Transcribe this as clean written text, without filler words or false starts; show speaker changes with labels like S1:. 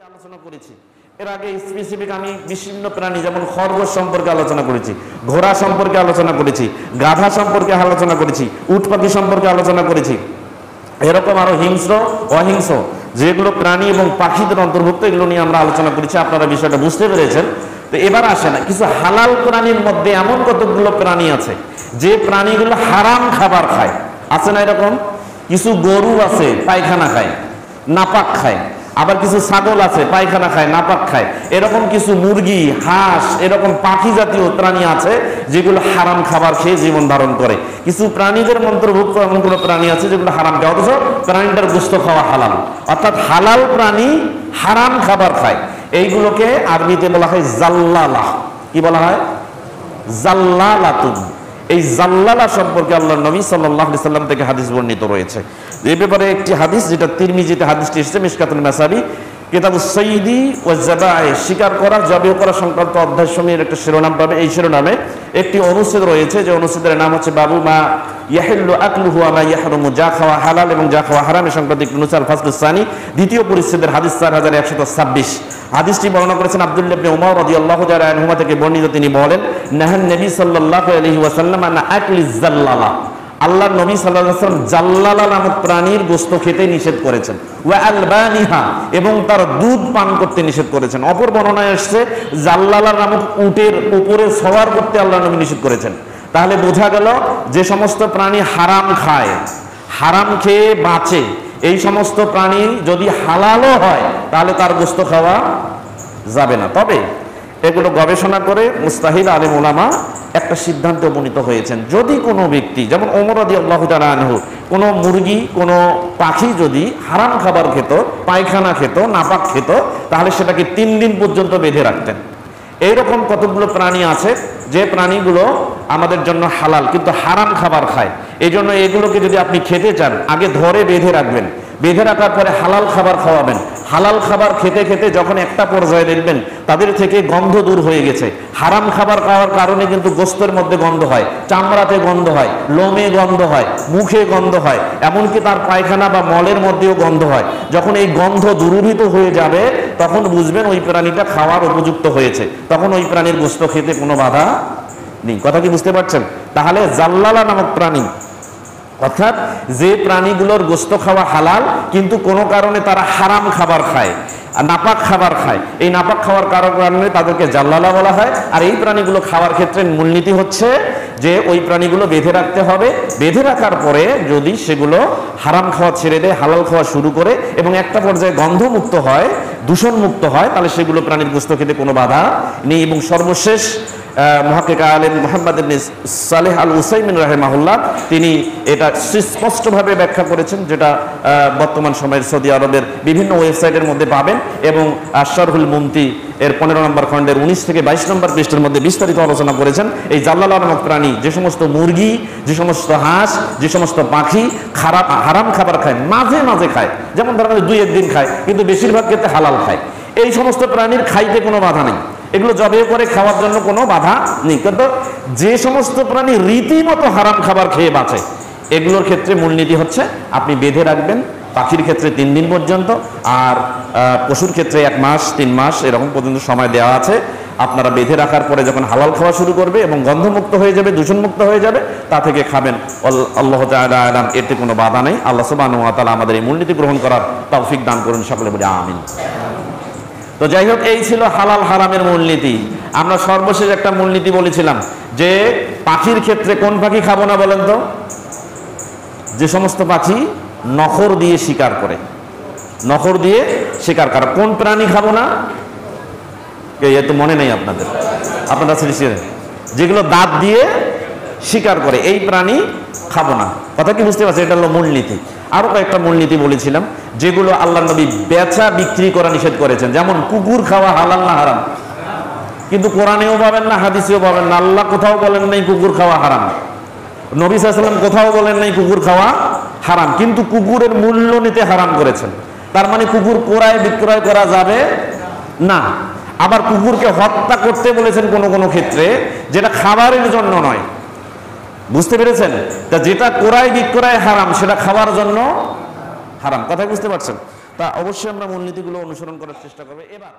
S1: আলোচনা করেছি। এর আগে স্পেসিফিক আমি বিভিন্ন প্রাণী যেমন খরগোশ সম্পর্কে আলোচনা করেছি, ঘোড়া সম্পর্কে আলোচনা করেছি, গাধা সম্পর্কে আলোচনা করেছি, উট পাখি সম্পর্কে আলোচনা করেছি। এরকম আরো হিংস্র অহিংস্র যেগুলো প্রাণী এবং পাখিদের অন্তর্ভুক্ত, এগুলো নিয়ে আমরা আলোচনা করেছি। আপনারা বিষয়টা বুঝতে পেরেছেন। তো এবার আসে না, কিছু হালাল প্রাণীর মধ্যে এমন কতগুলো প্রাণী আছে যে প্রাণীগুলো হারাম খাবার খায়, আছে না? এরকম কিছু গরু আছে পায়খানা খায়, নাপাক খায়। আবার কিছু ছাগল আছে পায়খানা খায়, নাপাক খায়। এরকম কিছু মুরগি, হাঁস, এরকম পাখি জাতীয় প্রাণী আছে যেগুলো হারাম খাবার খেয়ে জীবন ধারণ করে। কিছু প্রাণীদের অন্তর্ভুক্ত এমন কোনো প্রাণী আছে যেগুলো হারাম খায়, অথচ প্রাণীটার গোশত খাওয়া হালাল। অর্থাৎ হালাল প্রাণী হারাম খাবার খায়। এইগুলোকে আরবিতে বলা হয় জাল্লালা। কি বলা হয়? জাল্লালাতুন। এই জাল্লালা সম্পর্কে আল্লাহর নবী সাল্লাল্লাহু আলাইহি সাল্লাম থেকে হাদিস বর্ণিত রয়েছে। এই ব্যাপারে একটি হাদিস, যেটা তিরমিজিতে হাদিসটি এসেছে, মিশকাতুল মাসাবি কিতাবুস সাইদি ওয়াজ যাবাই, শিকার করা, জবাই করা সংক্রান্ত অধ্যায় সমূহের একটা শিরোনাম পাবে। এই শিরোনামে একটি অনুচ্ছেদ রয়েছে, যে অনুচ্ছেদের নাম হচ্ছে বাবু মা ইয়াহিল্লু আকলুহু ওয়া মা ইয়াহরুমু, যা খাওয়া হালাল এবং যা খাওয়া হারাম এ সংক্রান্ত একটি অনুচ্ছেদ, ফাসলুস সানি, দ্বিতীয় পরিচ্ছেদের হাদিস 4126। হাদিসটি বর্ণনা করেছেন আব্দুল্লাহ ইবনে উমর রাদিয়াল্লাহু তাআলা আনহুমা থেকে বর্ণিত। তিনি বলেন, নাহান নবী সাল্লাল্লাহু আলাইহি ওয়াসাল্লাম আন আকলিজ জাল্লালা, আল্লাহর নবী সাল্লাল্লাহু আলাইহি ওয়াসাল্লাম জাল্লালা নামক প্রাণীর গোশত খেতে নিষেধ করেছেন। ওয়া আলবানিহা, এবং তার দুধ পান করতে নিষেধ করেছেন। অপর বর্ণনায় আসছে জাল্লালা নামক উটের উপরে সওয়ার করতে আল্লাহর নবী নিষেধ করেছেন। তাহলে বোঝা গেল যে সমস্ত প্রাণী হারাম খায়, হারাম খেয়ে বাঁচে, এই সমস্ত প্রাণী যদি হালালও হয় তাহলে তার গোশত খাওয়া যাবে না। তবে এগুলো গবেষণা করে মুস্তাহিদ আলেম ওলামা একটা সিদ্ধান্তে উপনীত হয়েছেন, যদি কোনো ব্যক্তি, যেমন ওমর রাদিয়াল্লাহু তাআলা আনহু, কোনো মুরগি, কোনো পাখি যদি হারাম খাবার খেত, পায়খানা খেত, নাপাক খেত, তাহলে সেটাকে 3 দিন পর্যন্ত বেঁধে রাখতেন। এইরকম কতগুলো প্রাণী আছে যে প্রাণীগুলো আমাদের জন্য হালাল কিন্তু হারাম খাবার খায়। এই জন্য এগুলোকে যদি আপনি খেতে চান, আগে ধরে বেঁধে রাখবেন, বেঁধে রাখার পরে হালাল খাবার খাওয়াবেন। হালাল খাবার খেতে খেতে যখন একটা পর্যায়ে দেখবেন তাদের থেকে গন্ধ দূর হয়ে গেছে, হারাম খাবার খাওয়ার কারণে কিন্তু গোশতের মধ্যে গন্ধ হয়, চামড়াতে গন্ধ হয়, লোমে গন্ধ হয়, মুখে গন্ধ হয়, এমনকি তার পায়খানা বা মলের মধ্যেও গন্ধ হয়। যখন এই গন্ধ দূরীভূত হয়ে যাবে তখন বুঝবেন ওই প্রাণীটা খাওয়ার উপযুক্ত হয়েছে, তখন ওই প্রাণীর গোশত খেতে কোনো বাধা নেই। কথা কি বুঝতে পারছেন? তাহলে জাল্লালা নামক প্রাণী, অর্থাৎ যে প্রাণীগুলোর গোশত খাওয়া হালাল কিন্তু কোনো কারণে তারা হারাম খাবার খায়, নাপাক খাবার খায়, এই নাপাক খাওয়ার কারণে তাদেরকে জাল্লালা বলা হয়। আর এই প্রাণীগুলো খাওয়ার ক্ষেত্রে মূলনীতি হচ্ছে যে ওই প্রাণীগুলো বেঁধে রাখতে হবে। বেঁধে রাখার পরে যদি সেগুলো হারাম খাওয়া ছেড়ে দেয়, হালাল খাওয়া শুরু করে এবং একটা পর্যায়ে গন্ধমুক্ত হয়, দূষণমুক্ত হয়, তাহলে সেগুলো প্রাণীর গোশত খেতে কোনো বাধা নেই। এবং সর্বশেষ মুহাক্কিক আলেম মুহাম্মদ ইবনে সালেহ আল উসাইমিন রাহিমাহুল্লাহ তিনি এটা সুস্পষ্টভাবে ব্যাখ্যা করেছেন, যেটা বর্তমান সময়ের সৌদি আরবের বিভিন্ন ওয়েবসাইটের মধ্যে পাবেন। এবং আশরাহুল মুমতি এর 15 নম্বর খণ্ডের 19 থেকে 22 নম্বর পৃষ্ঠার মধ্যে বিস্তারিত আলোচনা করেছেন। এই জাল্লালা নামক প্রাণী, যে সমস্ত মুরগি, যে সমস্ত হাঁস, যে সমস্ত পাখি হারাম খাবার খায়, মাঝে মাঝে খায়, যেমন ধরেন 2-1 দিন খায়, কিন্তু বেশিরভাগ ক্ষেত্রে হালাল খায়, এই সমস্ত প্রাণীর খাইতে কোনো বাধা নেই, এগুলো জবে করে খাওয়ার জন্য কোনো বাধা নেই। কিন্তু যে সমস্ত প্রাণী রীতিমতো হারাম খাবার খেয়ে বাঁচে, এগুলোর ক্ষেত্রে মূলনীতি হচ্ছে আপনি বেঁধে রাখবেন। পাখির ক্ষেত্রে 3 দিন পর্যন্ত, আর পশুর ক্ষেত্রে 1 মাস 3 মাস এরকম পর্যন্ত সময় দেওয়া আছে। আপনারা বেঁধে রাখার পরে যখন হালাল খাওয়া শুরু করবে এবং গন্ধমুক্ত হয়ে যাবে, দূষণমুক্ত হয়ে যাবে, তা থেকে খাবেন। আল্লাহ তাআলা আলাম, এতে কোনো বাধা নেই। আল্লাহ সুবহানাহু ওয়া তাআলা আমাদের এই মূলনীতি গ্রহণ করার তৌফিক দান করুন, সকলে বলি আমিন। তো যাই হোক, এই ছিল হালাল হারামের মূলনীতি। আমরা সর্বশেষ একটা মূলনীতি বলেছিলাম যে পাখির ক্ষেত্রে কোন পাখি খাবো না বলেন তো? যে সমস্ত পাখি নখর দিয়ে শিকার করে, নখর দিয়ে শিকার করে। কোন প্রাণী খাবো না? তো মনে নেই আপনাদের, আপনারা যেগুলো দাঁত দিয়ে শিকার করে, এই প্রাণী খাবো না। কথা কি বুঝতে পারছেন? এটা হলো মূলনীতি। আরো কয়েকটা মূলনীতি বলেছিলাম যেগুলো আল্লাহ নবী বেচা বিক্রি করা নিষেধ করেছেন। যেমন কুকুর খাওয়া হালাল না হারাম? কিন্তু কোরআনেও পাবেন না, হাদিসেও পাবেন না, আল্লাহ কোথাও বলেন নাই কুকুর খাওয়া হারাম, নবী সাল্লাল্লাহু আলাইহি ওয়াসাল্লাম কোথাও বলেন নাই কুকুর খাওয়া হারাম, কিন্তু কুকুরের মূল্য নিতে হারাম করেছেন। তার মানে কুকুর ক্রয় বিক্রয় করা যাবে না। আবার কুকুরকে হত্যা করতে বলেছেন কোন কোন ক্ষেত্রে, যেটা খাবারের জন্য নয়। বুঝতে পেরেছেন? তা যেটা ক্রয় বিক্রয় হারাম সেটা খাবার জন্য হারাম। কথা বুঝতে পারছেন? তা অবশ্যই আমরা মূলনীতিগুলো অনুসরণ করার চেষ্টা করবো। এবার